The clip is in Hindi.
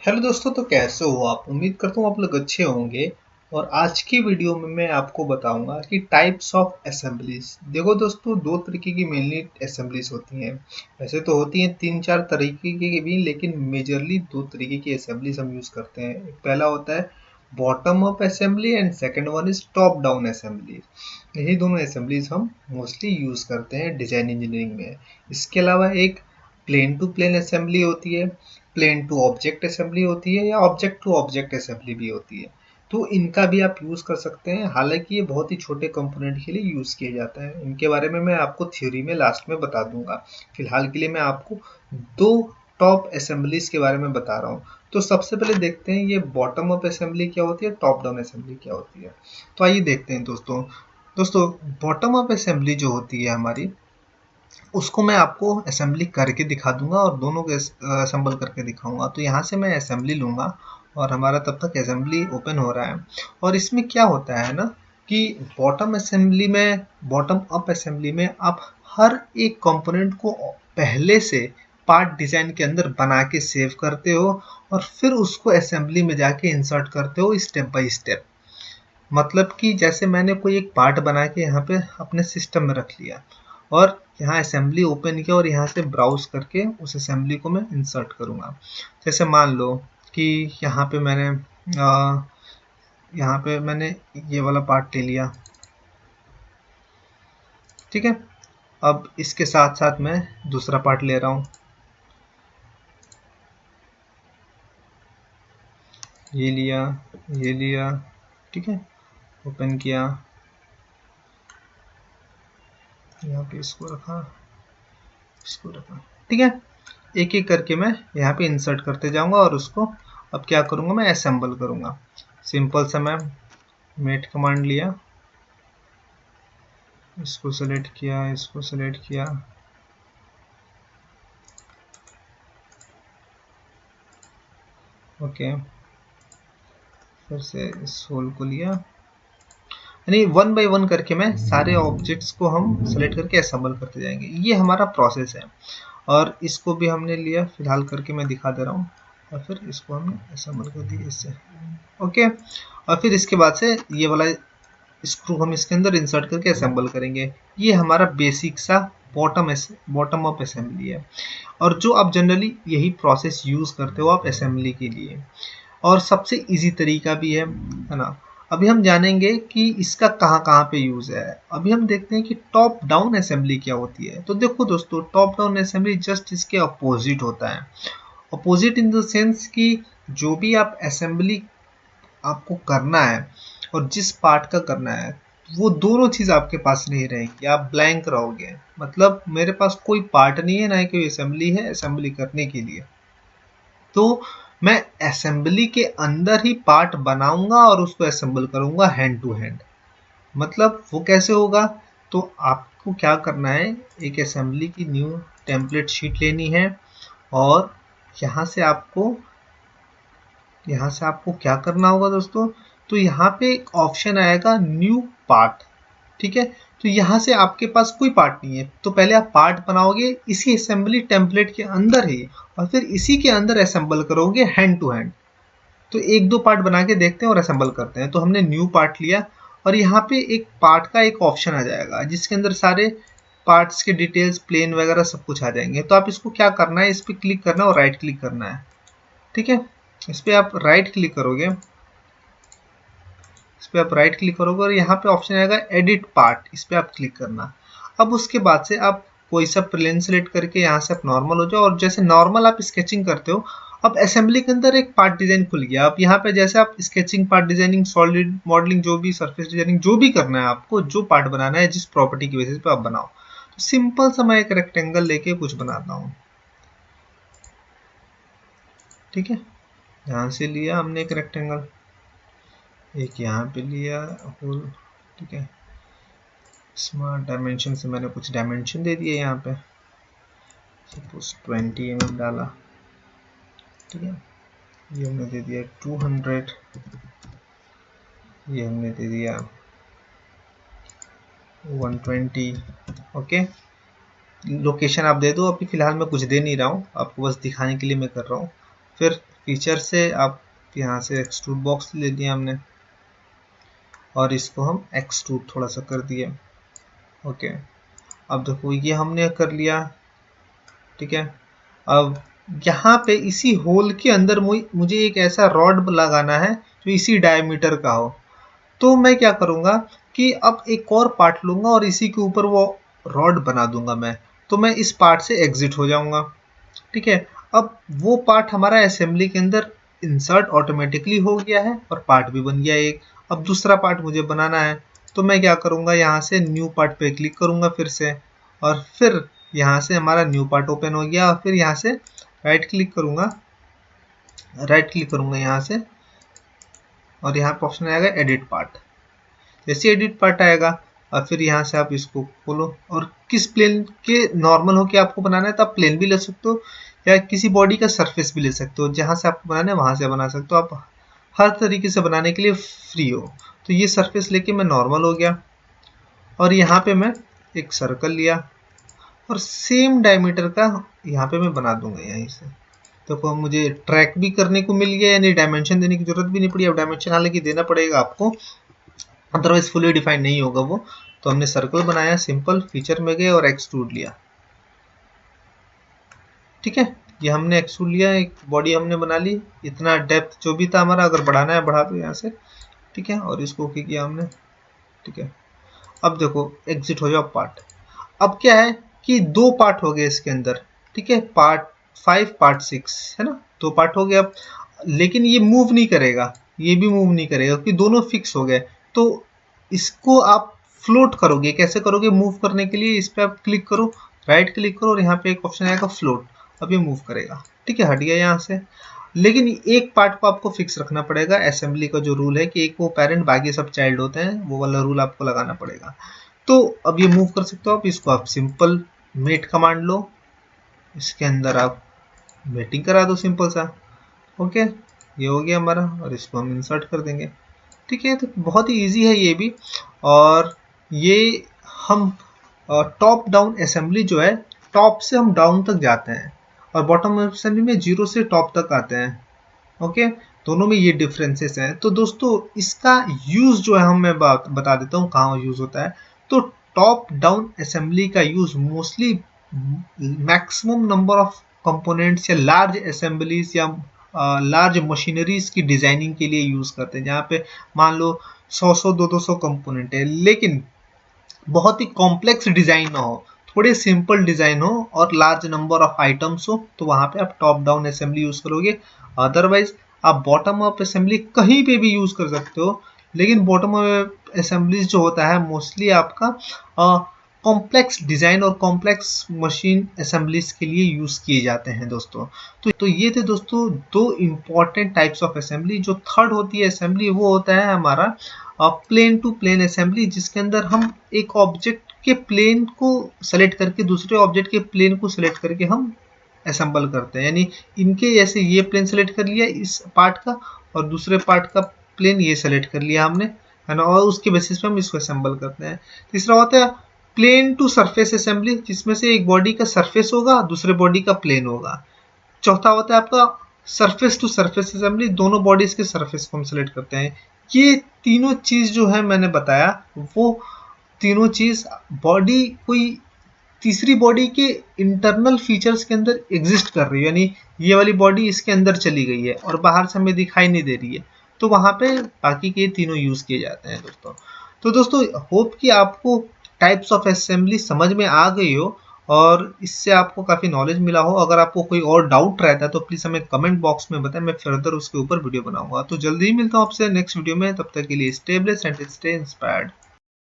हेलो दोस्तों, तो कैसे हो आप? उम्मीद करता हूँ आप लोग अच्छे होंगे। और आज की वीडियो में मैं आपको बताऊंगा कि टाइप्स ऑफ असेंबलीज। देखो दोस्तों, दो तरीके की मेनली असेंबलीज होती हैं। वैसे तो होती हैं तीन चार तरीके की भी, लेकिन मेजरली दो तरीके की असेंबलीज हम यूज करते हैं। एक पहला होता है bottom up assembly and second one is top down assembly. यही दोनों असेंबलीज हम मोस्टली यूज करते हैं डिजाइन इंजीनियरिंग में। इसके अलावा एक प्लेन टू प्लेन असेंबली होती है, प्लेन टू ऑब्जेक्ट असेंबली होती है, या ऑब्जेक्ट टू ऑब्जेक्ट असेंबली भी होती है। तो इनका भी आप यूज़ कर सकते हैं। हालांकि ये बहुत ही छोटे कंपोनेंट के लिए यूज़ किए जाते हैं। इनके बारे में मैं आपको थ्योरी में लास्ट में बता दूंगा। फिलहाल के लिए मैं आपको दो टॉप असेंबलीज के बारे में बता रहा हूँ। तो सबसे पहले देखते हैं ये बॉटम अप असेंबली क्या होती है, टॉप डाउन असेंबली क्या होती है। तो आइए देखते हैं दोस्तों। दोस्तों, बॉटम अप असेंबली जो होती है हमारी, उसको मैं आपको असेंबली करके दिखा दूंगा और दोनों को असेंबल करके दिखाऊंगा। तो यहाँ से मैं असेंबली लूंगा और हमारा तब तक असेंबली ओपन हो रहा है। और इसमें क्या होता है ना कि बॉटम अप असेंबली में आप हर एक कंपोनेंट को पहले से पार्ट डिजाइन के अंदर बना के सेव करते हो और फिर उसको असेंबली में जाके इंसर्ट करते हो स्टेप बाय स्टेप। मतलब कि जैसे मैंने कोई एक पार्ट बना के यहाँ पे अपने सिस्टम में रख लिया और यहाँ असेंबली ओपन किया और यहाँ से ब्राउज करके उस असेंबली को मैं इंसर्ट करूँगा। जैसे मान लो कि यहाँ पे मैंने ये वाला पार्ट ले लिया, ठीक है। अब इसके साथ साथ मैं दूसरा पार्ट ले रहा हूँ, ये लिया, ये लिया, ठीक है। ओपन किया, यहाँ पे इसको रखा, इसको रखा, ठीक है। एक एक करके मैं यहाँ पे इंसर्ट करते जाऊंगा और उसको अब क्या करूंगा, मैं असेंबल करूंगा। सिंपल सा मैं मेट कमांड लिया, इसको सेलेक्ट किया, इसको सेलेक्ट किया, ओके। फिर से इस होल को लिया, यानी वन बाय वन करके मैं सारे ऑब्जेक्ट्स को हम सेलेक्ट करके असेंबल करते जाएंगे। ये हमारा प्रोसेस है। और इसको भी हमने लिया, फिलहाल करके मैं दिखा दे रहा हूँ। और फिर इसको हमने असेंबल कर दिया इससे, ओके। और फिर इसके बाद से ये वाला स्क्रू हम इसके अंदर इंसर्ट करके असेंबल करेंगे। ये हमारा बेसिक सा बॉटम अप असेंबली है। और जो आप जनरली यही प्रोसेस यूज करते हो आप असेंबली के लिए, और सबसे इजी तरीका भी है ना। अभी हम जानेंगे कि इसका कहाँ कहाँ पे यूज है। अभी हम देखते हैं कि टॉप डाउन असेंबली क्या होती है। तो देखो दोस्तों, टॉप डाउन असेंबली जस्ट इसके अपोजिट होता है। अपोजिट इन द सेंस कि जो भी आप असेंबली आपको करना है और जिस पार्ट का करना है, वो दोनों चीज आपके पास नहीं रहेंगी। आप ब्लैंक रहोगे, मतलब मेरे पास कोई पार्ट नहीं है, ना ही कोई असेंबली है असेंबली करने के लिए। तो मैं असेंबली के अंदर ही पार्ट बनाऊंगा और उसको असेंबल करूंगा हैंड टू हैंड। मतलब वो कैसे होगा, तो आपको क्या करना है, एक असेंबली की न्यू टेम्पलेट शीट लेनी है और यहाँ से आपको क्या करना होगा दोस्तों। तो यहाँ पे एक ऑप्शन आएगा न्यू पार्ट, ठीक है। तो यहाँ से आपके पास कोई पार्ट नहीं है, तो पहले आप पार्ट बनाओगे इसी असेंबली टेम्पलेट के अंदर ही, और फिर इसी के अंदर असेंबल करोगे हैंड टू हैंड। तो एक दो पार्ट बना के देखते हैं और असेंबल करते हैं। तो हमने न्यू पार्ट लिया और यहाँ पे एक पार्ट का एक ऑप्शन आ जाएगा जिसके अंदर सारे पार्ट्स के डिटेल्स, प्लेन वगैरह सब कुछ आ जाएंगे। तो आप इसको क्या करना है, इस पर क्लिक करना है और राइट क्लिक करना है, ठीक है। इस पर आप राइट क्लिक करोगे, इस पर आप राइट क्लिक करोगे और यहाँ पे ऑप्शन आएगा एडिट पार्ट, इस पर आप क्लिक करना। अब उसके बाद से आप कोई सा प्लेन सेलेक्ट करके यहाँ से आप नॉर्मल हो जाओ, और जैसे नॉर्मल आप स्केचिंग करते हो, अब असेंबली के अंदर एक पार्ट डिजाइन खुल गया। अब यहाँ पे जैसे आप sketching, part designing, solid modelling, जो भी सरफेस डिजाइनिंग जो भी करना है आपको, जो पार्ट बनाना है जिस प्रॉपर्टी की बेसिस पे आप बनाओ। तो सिंपल सा मैं एक रेक्टेंगल लेके कुछ बनाता हूँ, ठीक है। यहाँ से लिया हमने एक रेक्टेंगल, एक यहाँ पे लिया होल, ठीक है। स्मार्ट डायमेंशन से मैंने कुछ डायमेंशन दे दिए यहाँ पे, सपोज 20 mm डाला, ठीक है। ये हमने दे दिया 200, ये हमने दे दिया 120, ओके। लोकेशन आप दे दो, अभी फिलहाल मैं कुछ दे नहीं रहा हूँ, आपको बस दिखाने के लिए मैं कर रहा हूँ। फिर फीचर से आप यहाँ से एक्सट्रूड बॉक्स ले लिया हमने और इसको हम एक्सट्रूड थोड़ा सा कर दिए। ओके, अब देखो ये हमने कर लिया, ठीक है। अब यहाँ पे इसी होल के अंदर मुझे एक ऐसा रॉड लगाना है जो इसी डायमीटर का हो। तो मैं क्या करूँगा कि अब एक और पार्ट लूँगा और इसी के ऊपर वो रॉड बना दूंगा मैं। तो मैं इस पार्ट से एग्जिट हो जाऊँगा, ठीक है। अब वो पार्ट हमारा असेंबली के अंदर इंसर्ट ऑटोमेटिकली हो गया है और पार्ट भी बन गया एक। अब दूसरा पार्ट मुझे बनाना है, तो मैं क्या करूँगा, यहाँ से न्यू पार्ट पे क्लिक करूँगा फिर से, और फिर यहाँ से हमारा न्यू पार्ट ओपन हो गया। और फिर यहाँ से राइट क्लिक करूँगा यहाँ से, और यहाँ पे ऑप्शन आएगा एडिट पार्ट। जैसे एडिट पार्ट आएगा और फिर यहाँ से आप इसको खोलो, और किस प्लेन के नॉर्मल हो के आपको बनाना है तो आप प्लेन भी ले सकते हो या किसी बॉडी का सरफेस भी ले सकते हो। जहाँ से आपको बनाना है वहाँ से बना सकते हो, आप हर तरीके से बनाने के लिए फ्री हो। तो ये सरफेस लेके मैं नॉर्मल हो गया और यहाँ पे मैं एक सर्कल लिया और सेम डायमीटर का यहाँ पे मैं बना दूंगा यहीं से। तो मुझे ट्रैक भी करने को मिल गया, यानी डायमेंशन देने की जरूरत भी नहीं पड़ी। अब डायमेंशन हालांकि देना पड़ेगा आपको, अदरवाइज फुली डिफाइंड नहीं होगा वो। तो हमने सर्कल बनाया, सिंपल फीचर में गए और एक्सट्रूड लिया, ठीक है। ये हमने एक्सट्रूड लिया, एक बॉडी हमने बना ली। इतना डेप्थ जो भी था हमारा, अगर बढ़ाना है बढ़ा दो यहाँ से, ठीक है। और इसको ओके किया हमने, ठीक है। अब देखो एग्जिट हो जाओ पार्ट। अब क्या है कि दो पार्ट हो गए इसके अंदर, ठीक है। पार्ट 5 पार्ट 6 है ना, दो पार्ट हो गया। अब लेकिन ये मूव नहीं करेगा, ये भी मूव नहीं करेगा क्योंकि दोनों फिक्स हो गए। तो इसको आप फ्लोट करोगे, कैसे करोगे? मूव करने के लिए इस पर आप क्लिक करो, राइट क्लिक करो और यहाँ पे एक ऑप्शन आएगा फ्लोट। अब ये मूव करेगा, ठीक है, हट गया यहाँ से। लेकिन एक पार्ट को आपको फिक्स रखना पड़ेगा। असेंबली का जो रूल है कि एक वो पेरेंट बाकी सब चाइल्ड होते हैं, वो वाला रूल आपको लगाना पड़ेगा। तो अब ये मूव कर सकते हो आप। इसको आप सिंपल मेट कमांड लो, इसके अंदर आप मेटिंग करा दो सिंपल सा। ओके, ये हो गया हमारा और इसको हम इंसर्ट कर देंगे, ठीक है। तो बहुत ही इजी है ये भी। और ये हम टॉप डाउन असेंबली जो है, टॉप से हम डाउन तक जाते हैं और बॉटम असेंबली में जीरो से टॉप तक आते हैं। ओके, दोनों में ये डिफरेंसेस हैं। तो दोस्तों इसका यूज जो है हम मैं बता देता हूँ कहाँ यूज होता है। तो टॉप डाउन असेंबली का use mostly maximum number of components या लार्ज असेंबलीज या लार्ज मशीनरीज की डिजाइनिंग के लिए यूज करते हैं, जहाँ पे मान लो 100 200 कंपोनेंट है, लेकिन बहुत ही कॉम्प्लेक्स डिजाइन ना हो, थोड़े सिंपल डिजाइन हो और लार्ज नंबर ऑफ आइटम्स हो, तो वहां पे आप टॉप डाउन असेंबली यूज करोगे। अदरवाइज आप बॉटम अप असेंबली कहीं पे भी यूज कर सकते हो, लेकिन बॉटम अप असेंबलीज जो होता है मोस्टली आपका कॉम्प्लेक्स डिजाइन और कॉम्प्लेक्स मशीन असेंबलीज के लिए यूज किए जाते हैं दोस्तों। तो ये थे दोस्तों दो इंपॉर्टेंट टाइप्स ऑफ असेंबली। जो थर्ड होती है असेंबली वो होता है हमारा प्लेन टू प्लेन असेंबली, जिसके अंदर हम एक ऑब्जेक्ट के प्लेन को सेलेक्ट करके दूसरे ऑब्जेक्ट के प्लेन को सेलेक्ट करके हम असेंबल करते हैं। यानी इनके जैसे ये प्लेन सेलेक्ट कर लिया इस पार्ट का और दूसरे पार्ट का प्लेन ये सेलेक्ट कर लिया हमने, है ना, और उसके बेसिस पे हम इसको असेंबल करते हैं। तीसरा होता है प्लेन टू सरफेस असेंबली, जिसमें से एक बॉडी का सरफेस होगा दूसरे बॉडी का प्लेन होगा। चौथा होता है आपका सरफेस टू सरफेस असेंबली, दोनों बॉडीज के सरफेस को हम सेलेक्ट करते हैं। ये तीनों चीज जो है मैंने बताया, वो तीनों चीज बॉडी कोई तीसरी बॉडी के इंटरनल फीचर्स के अंदर एग्जिस्ट कर रही है, यानी ये वाली बॉडी इसके अंदर चली गई है और बाहर से हमें दिखाई नहीं दे रही है, तो वहां पे बाकी के तीनों यूज किए जाते हैं दोस्तों। तो दोस्तों होप कि आपको टाइप्स ऑफ असेंबली समझ में आ गई हो और इससे आपको काफी नॉलेज मिला हो। अगर आपको कोई और डाउट रहता है तो प्लीज हमें कमेंट बॉक्स में बताएं, मैं फर्दर उसके ऊपर वीडियो बनाऊंगा। तो जल्दी ही मिलता हूँ आपसे नेक्स्ट वीडियो में, तब तक के लिए stay blessed and stay inspired.